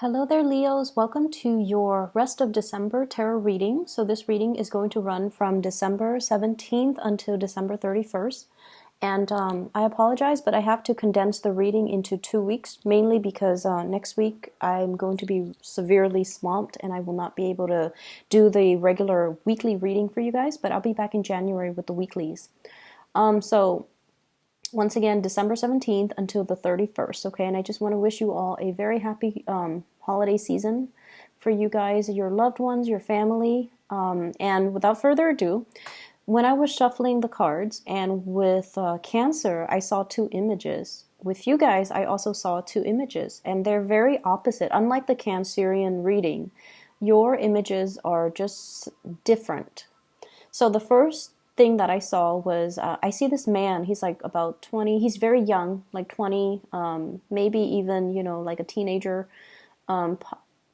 Hello there, Leos. Welcome to your rest of December tarot reading. So, this reading is going to run from December 17th until December 31st. And I apologize, but I have to condense the reading into 2 weeks, mainly because next week I'm going to be severely swamped and I will not be able to do the regular weekly reading for you guys, but I'll be back in January with the weeklies. So, once again, December 17th until the 31st, okay? And I just want to wish you all a very happy holiday season for you guys, your loved ones, your family. And without further ado, when I was shuffling the cards and with Cancer, I saw two images. With you guys, I also saw two images, and they're very opposite. Unlike the Cancerian reading, your images are just different. So the first thing that I saw was I see this man. He's like about 20. He's very young, like 20, maybe even, like a teenager. Um,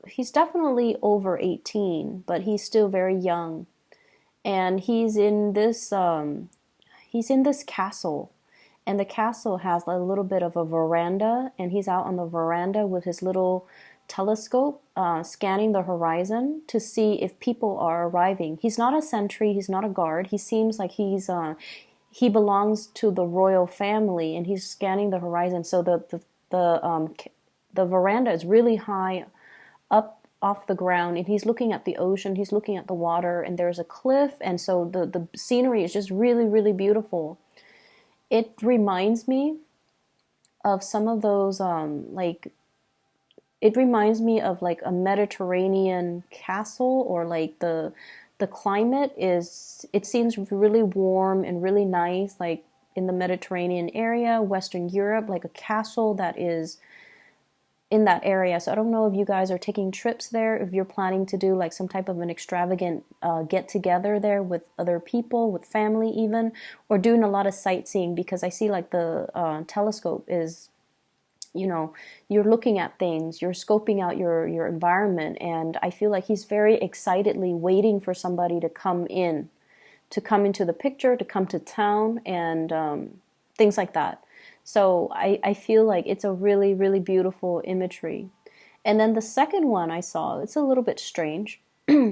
he's definitely over 18, but he's still very young. And he's in this castle. And the castle has a little bit of a veranda, and he's out on the veranda with his little telescope, scanning the horizon to see if people are arriving. He's not a sentry, he's not a guard. He seems like he belongs to the royal family, and he's scanning the horizon. So the veranda is really high up off the ground, and he's looking at the ocean, he's looking at the water, and there's a cliff, and so the scenery is just really, really beautiful. It reminds me of some of those it reminds me of like a Mediterranean castle, or like the climate is, it seems really warm and really nice, like in the Mediterranean area, Western Europe, like a castle that is in that area. So I don't know if you guys are taking trips there, if you're planning to do like some type of an extravagant get together there with other people, with family even, or doing a lot of sightseeing, because I see like the telescope is, you're looking at things, you're scoping out your environment, and I feel like he's very excitedly waiting for somebody to come into the picture, to come to town, and things like that. So I feel like it's a really, really beautiful imagery. And then the second one I saw, it's a little bit strange.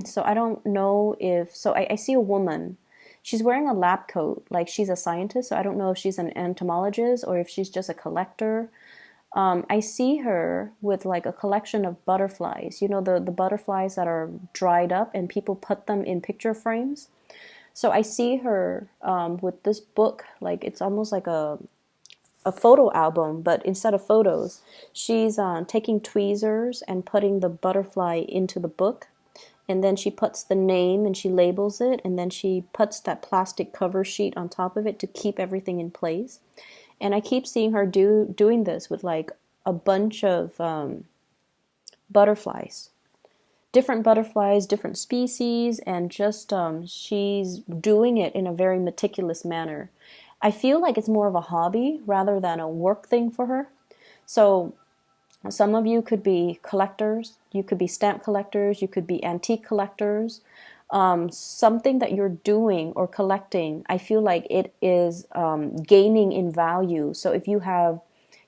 So I don't know if, so I see a woman. She's wearing a lab coat, like she's a scientist. So I don't know if she's an entomologist or if she's just a collector. I see her with like a collection of butterflies, the butterflies that are dried up and people put them in picture frames. So I see her with this book, like it's almost like a photo album, but instead of photos, she's taking tweezers and putting the butterfly into the book. And then she puts the name and she labels it, and then she puts that plastic cover sheet on top of it to keep everything in place. And I keep seeing her doing this with like a bunch of butterflies, different butterflies, different species, and just she's doing it in a very meticulous manner. I feel like it's more of a hobby rather than a work thing for her. So some of you could be collectors, you could be stamp collectors, you could be antique collectors. Something that you're doing or collecting, I feel like it is gaining in value. So if you have,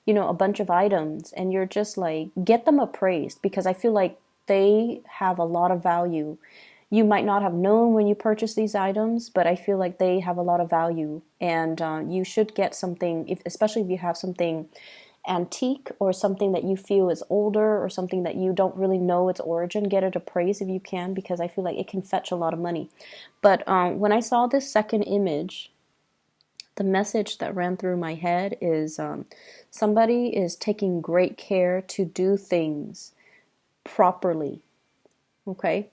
a bunch of items and you're just like, get them appraised, because I feel like they have a lot of value. You might not have known when you purchased these items, but I feel like they have a lot of value, and you should get something, especially if you have something antique or something that you feel is older or something that you don't really know its origin. Get it appraised if you can, because I feel like it can fetch a lot of money. But when I saw this second image, the message that ran through my head is somebody is taking great care to do things properly. Okay.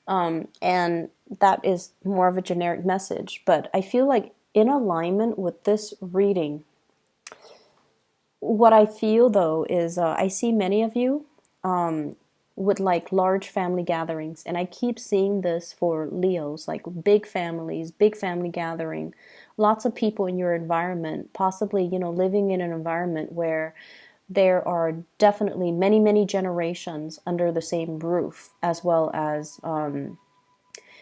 And that is more of a generic message, but I feel like in alignment with this reading, what I feel though is I see many of you with like large family gatherings, and I keep seeing this for Leos, like big families, big family gathering, lots of people in your environment, possibly, living in an environment where there are definitely many, many generations under the same roof, as well as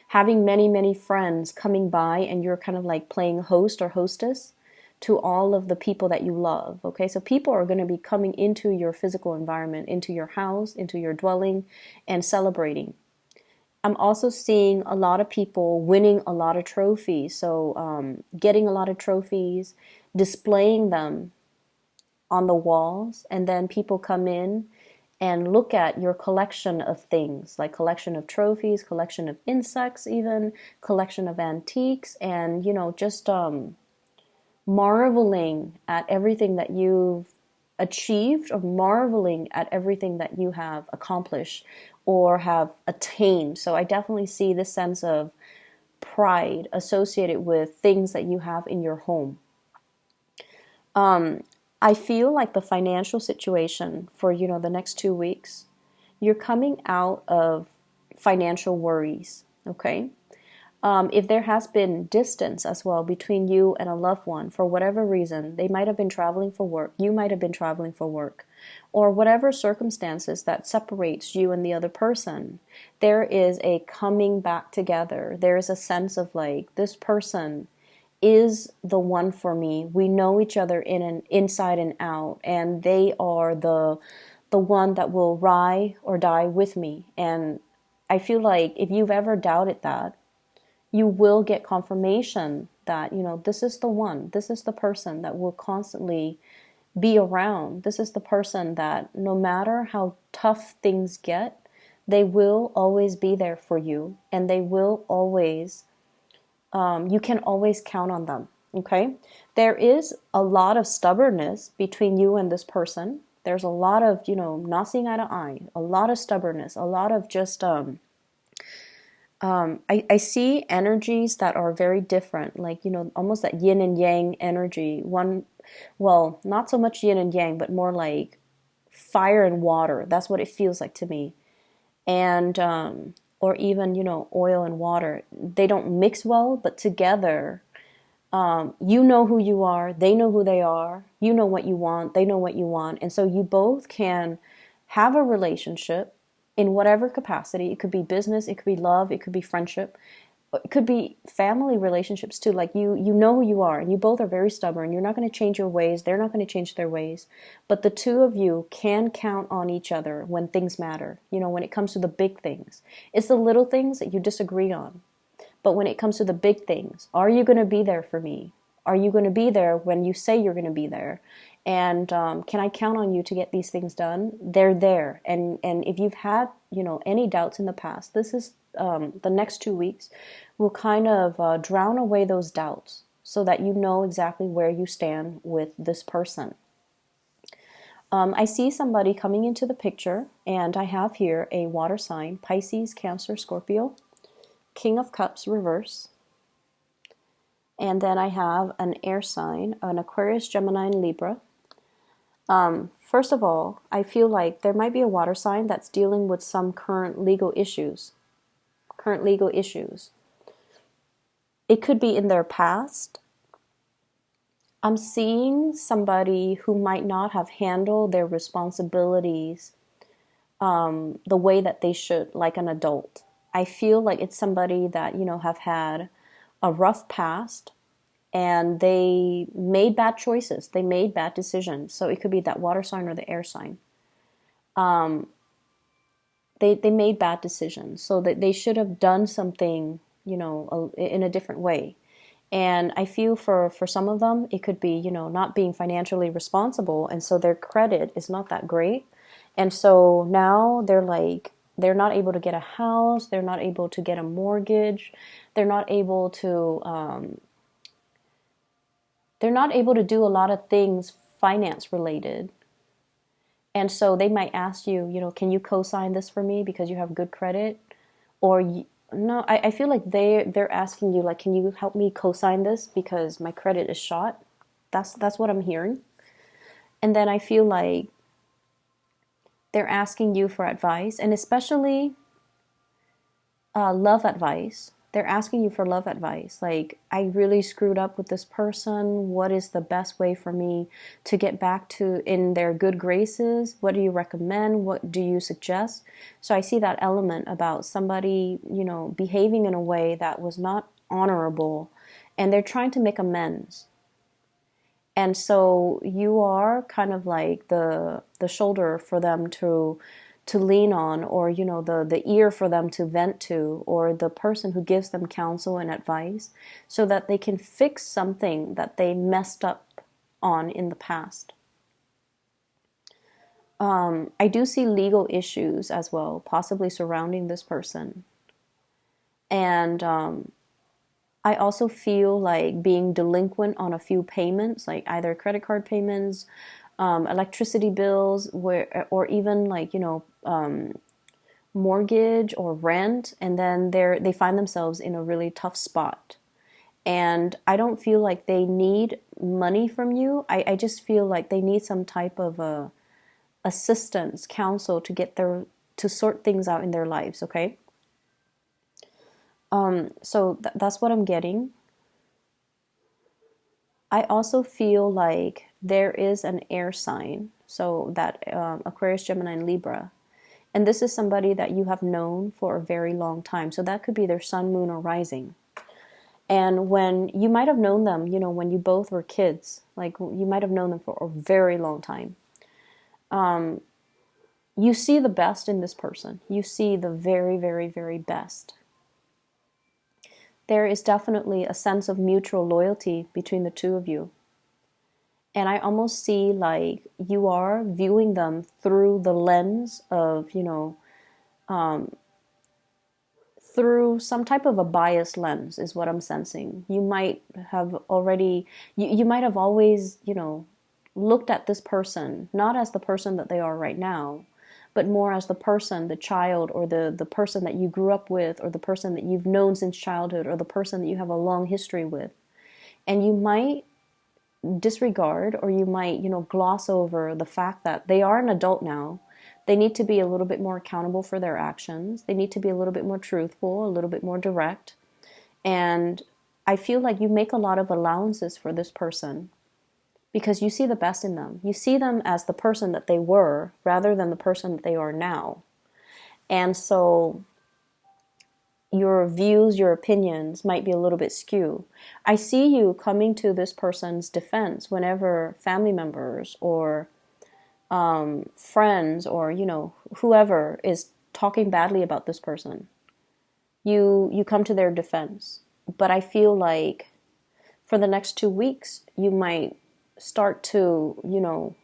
having many, many friends coming by, and you're kind of like playing host or hostess to all of the people that you love. Okay, so people are going to be coming into your physical environment, into your house, into your dwelling, and celebrating. I'm also seeing a lot of people winning a lot of trophies. So, getting a lot of trophies, displaying them on the walls, and then people come in and look at your collection of things, like collection of trophies, collection of insects, even collection of antiques, and just marveling at everything that you've achieved, or marveling at everything that you have accomplished or have attained. So I definitely see this sense of pride associated with things that you have in your home. I feel like the financial situation for the next 2 weeks, you're coming out of financial worries. Okay. If there has been distance as well between you and a loved one for whatever reason, they might have been traveling for work, you might have been traveling for work, or whatever circumstances that separates you and the other person, there is a coming back together. There is a sense of like, this person is the one for me. We know each other inside and out, and they are the one that will ride or die with me. And I feel like if you've ever doubted that, you will get confirmation that, this is the one, this is the person that will constantly be around. This is the person that no matter how tough things get, they will always be there for you, and they will always, you can always count on them. Okay. There is a lot of stubbornness between you and this person. There's a lot of, not seeing eye to eye, a lot of stubbornness, a lot of just, I see energies that are very different, like, almost that yin and yang energy. Well, not so much yin and yang, but more like fire and water. That's what it feels like to me. And, or even, oil and water. They don't mix well, but together, you know who you are, they know who they are, you know what you want, they know what you want. And so you both can have a relationship in whatever capacity. It could be business, it could be love, it could be friendship, it could be family relationships too. Like you know who you are, and you both are very stubborn. You're not going to change your ways. They're not going to change their ways. But the two of you can count on each other when things matter. When it comes to the big things, it's the little things that you disagree on. But when it comes to the big things, are you going to be there for me? Are you going to be there when you say you're going to be there? And can I count on you to get these things done? They're there. And if you've had, any doubts in the past, this is the next 2 weeks will kind of drown away those doubts so that you know exactly where you stand with this person. I see somebody coming into the picture, and I have here a water sign: Pisces, Cancer, Scorpio, King of Cups reverse. And then I have an air sign, an Aquarius, Gemini, and Libra. First of all, I feel like there might be a water sign that's dealing with some current legal issues. It could be in their past. I'm seeing somebody who might not have handled their responsibilities the way that they should, like an adult. I feel like it's somebody that, have had a rough past, and they made bad choices. They made bad decisions. So it could be that water sign or the air sign. They made bad decisions. So that they should have done something, in a different way. And I feel for some of them, it could be, not being financially responsible. And so their credit is not that great. And so now they're not able to get a house. They're not able to get a mortgage. They're not able to do a lot of things finance related. And so they might ask you, can you co-sign this for me because you have good credit? Or no, I feel like they're asking you, like, can you help me co-sign this because my credit is shot? That's what I'm hearing. And then I feel like they're asking you for advice, and especially love advice. They're asking you for love advice. Like, I really screwed up with this person. What is the best way for me to get back to in their good graces? What do you recommend? What do you suggest? So I see that element about somebody, behaving in a way that was not honorable, and they're trying to make amends. And so you are kind of like the shoulder for them to lean on, or the ear for them to vent to, or the person who gives them counsel and advice so that they can fix something that they messed up on in the past. I do see legal issues as well, possibly surrounding this person. And I also feel like being delinquent on a few payments, like either credit card payments, electricity bills, or even like, mortgage or rent, and then they find themselves in a really tough spot. And I don't feel like they need money from you. I just feel like they need some type of assistance, counsel to sort things out in their lives, okay? So that's what I'm getting. I also feel like there is an air sign, so that Aquarius, Gemini, and Libra. And this is somebody that you have known for a very long time. So that could be their sun, moon, or rising. And when you might have known them, when you both were kids, like you might have known them for a very long time. You see the best in this person. You see the very, very, very best. There is definitely a sense of mutual loyalty between the two of you. And I almost see like you are viewing them through the lens of, through some type of a biased lens is what I'm sensing. You might have already, you might have always, looked at this person, not as the person that they are right now, but more as the person, the child, or the person that you grew up with, or the person that you've known since childhood, or the person that you have a long history with. And you might disregard, or you might, gloss over the fact that they are an adult now. They need to be a little bit more accountable for their actions. They need to be a little bit more truthful, a little bit more direct. And I feel like you make a lot of allowances for this person because you see the best in them. You see them as the person that they were rather than the person that they are now. And so your views, your opinions might be a little bit skewed. I see you coming to this person's defense whenever family members or friends or, whoever is talking badly about this person. You come to their defense. But I feel like for the next 2 weeks, you might start to,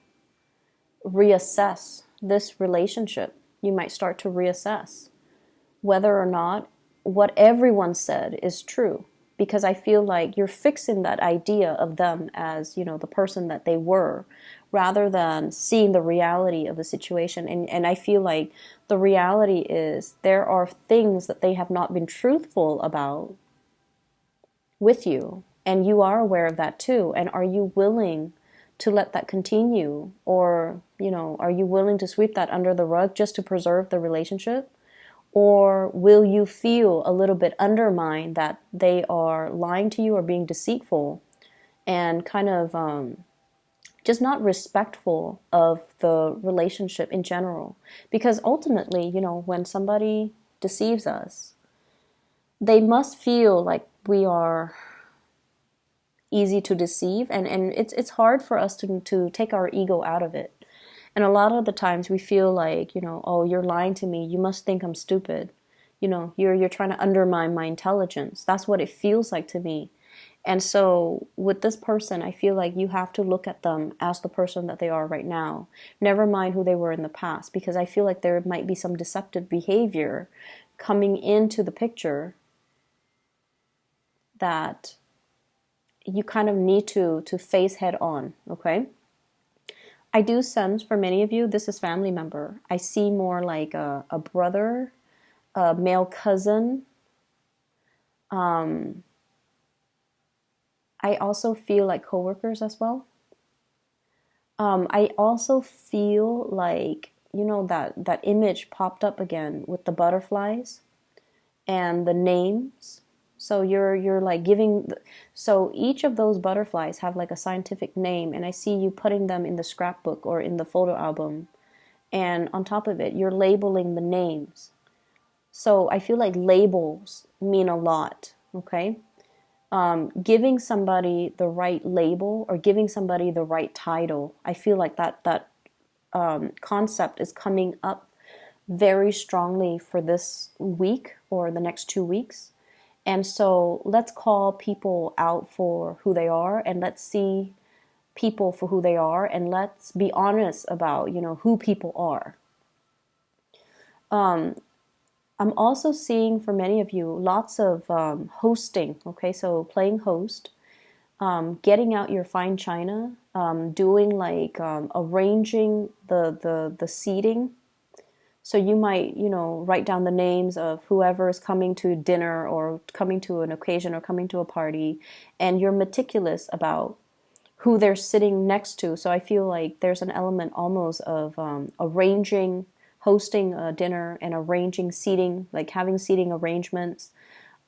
reassess this relationship. You might start to reassess whether or not what everyone said is true. Because I feel like you're fixing that idea of them as, the person that they were, rather than seeing the reality of the situation. And I feel like the reality is there are things that they have not been truthful about with you. And you are aware of that too. And are you willing to let that continue? Or, are you willing to sweep that under the rug just to preserve the relationship? Or will you feel a little bit undermined that they are lying to you or being deceitful and kind of just not respectful of the relationship in general? Because ultimately, when somebody deceives us, they must feel like we are easy to deceive, and it's hard for us to take our ego out of it. And a lot of the times we feel like, oh, you're lying to me. You must think I'm stupid. You're trying to undermine my intelligence. That's what it feels like to me. And so with this person, I feel like you have to look at them as the person that they are right now. Never mind who they were in the past, because I feel like there might be some deceptive behavior coming into the picture that you kind of need to face head on, okay? I do sense for many of you, this is family member. I see more like a brother, a male cousin. I also feel like coworkers as well. I also feel like, that image popped up again with the butterflies and the names. So you're like so each of those butterflies have like a scientific name, and I see you putting them in the scrapbook or in the photo album. And on top of it, you're labeling the names. So I feel like labels mean a lot, okay? giving somebody the right label or giving somebody the right title. I feel like that concept is coming up very strongly for this week or the next 2 weeks. And so let's call people out for who they are, and let's see people for who they are, and let's be honest about, who people are. I'm also seeing for many of you lots of hosting, okay? So playing host, getting out your fine china, doing like arranging the seating. So you might, write down the names of whoever is coming to dinner or coming to an occasion or coming to a party, and you're meticulous about who they're sitting next to. So I feel like there's an element almost of hosting a dinner and arranging seating, like having seating arrangements.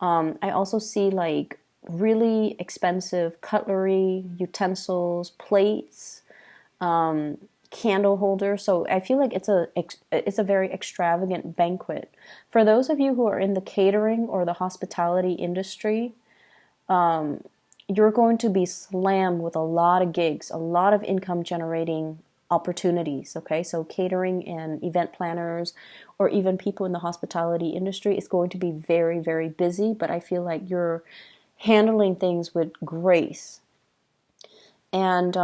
I also see like really expensive cutlery, utensils, plates, candle holders. So I feel like it's a very extravagant banquet. For those of you who are in the catering or the hospitality industry, you're going to be slammed with a lot of gigs, a lot of income generating opportunities. Okay, so catering and event planners, or even people in the hospitality industry, is going to be very, very busy. But I feel like you're handling things with grace. And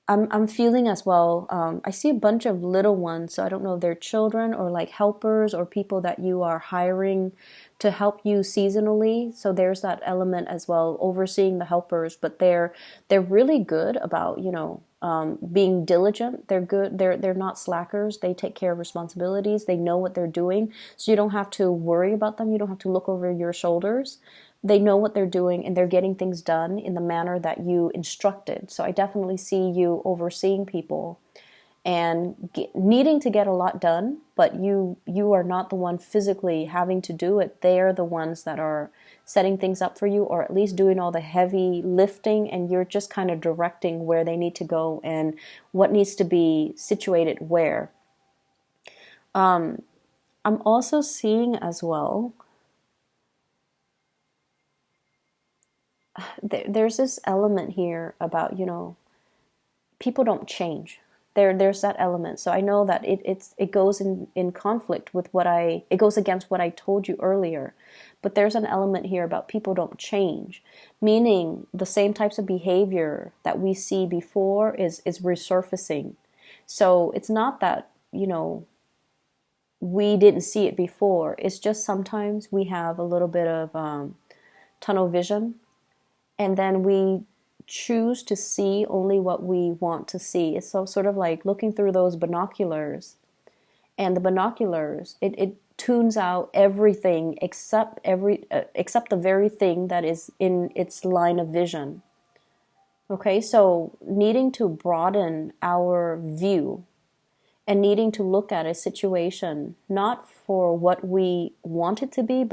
I'm feeling as well. I see a bunch of little ones, so I don't know if they're children or like helpers or people that you are hiring to help you seasonally. So there's that element as well, overseeing the helpers, but they're really good about being diligent. They're good. They're not slackers. They take care of responsibilities. They know what they're doing, so you don't have to worry about them. You don't have to look over your shoulders. They know what they're doing and they're getting things done in the manner that you instructed. So I definitely see you overseeing people and needing to get a lot done, but you are not the one physically having to do it. They're the ones that are setting things up for you, or at least doing all the heavy lifting, and you're just kind of directing where they need to go and what needs to be situated where. I'm also seeing as well, there's this element here about, people don't change. There's that element. So I know that it goes in conflict with it goes against what I told you earlier. But there's an element here about people don't change, meaning the same types of behavior that we see before is resurfacing. So it's not that, we didn't see it before. It's just sometimes we have a little bit of tunnel vision, and then we choose to see only what we want to see. It's so sort of like looking through those binoculars, and the binoculars, it tunes out everything except the very thing that is in its line of vision. Okay, so needing to broaden our view and needing to look at a situation not for what we want it to be,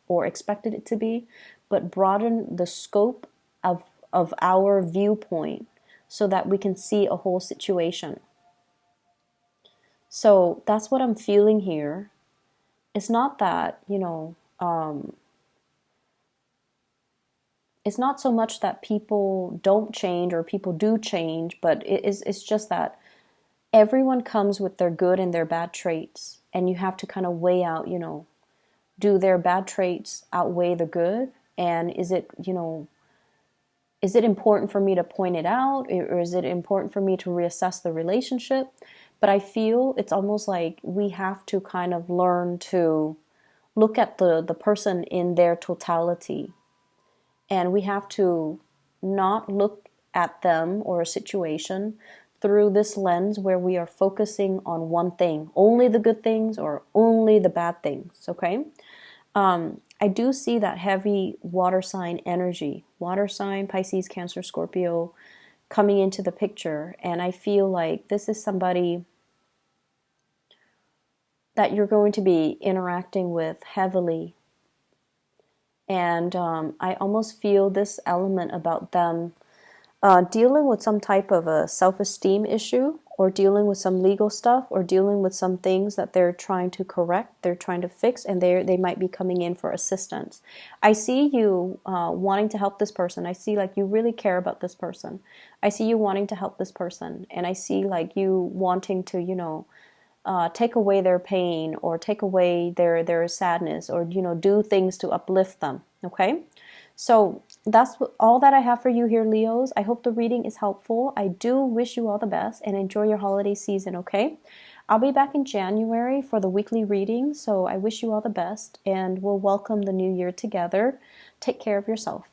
or expected it to be, but broaden the scope of our viewpoint so that we can see a whole situation. So that's what I'm feeling here. It's not that, it's not so much that people don't change or people do change, but it's just that everyone comes with their good and their bad traits, and you have to kind of weigh out, do their bad traits outweigh the good? And is it important for me to point it out, or is it important for me to reassess the relationship? But I feel it's almost like we have to kind of learn to look at the person in their totality. And we have to not look at them or a situation through this lens where we are focusing on one thing, only the good things or only the bad things, okay? I do see that heavy water sign energy, water sign, Pisces, Cancer, Scorpio, coming into the picture. And I feel like this is somebody that you're going to be interacting with heavily. And I almost feel this element about them dealing with some type of a self-esteem issue, or dealing with some legal stuff, or dealing with some things that they're trying to correct, they're trying to fix, and they might be coming in for assistance. I see you wanting to help this person. I see like you really care about this person. I see you wanting to help this person, and I see like you wanting to, take away their pain, or take away their sadness, or do things to uplift them. Okay, so that's all that I have for you here, Leos. I hope the reading is helpful. I do wish you all the best and enjoy your holiday season. Okay, I'll be back in January for the weekly reading, so I wish you all the best, and we'll welcome the new year together. Take care of yourself.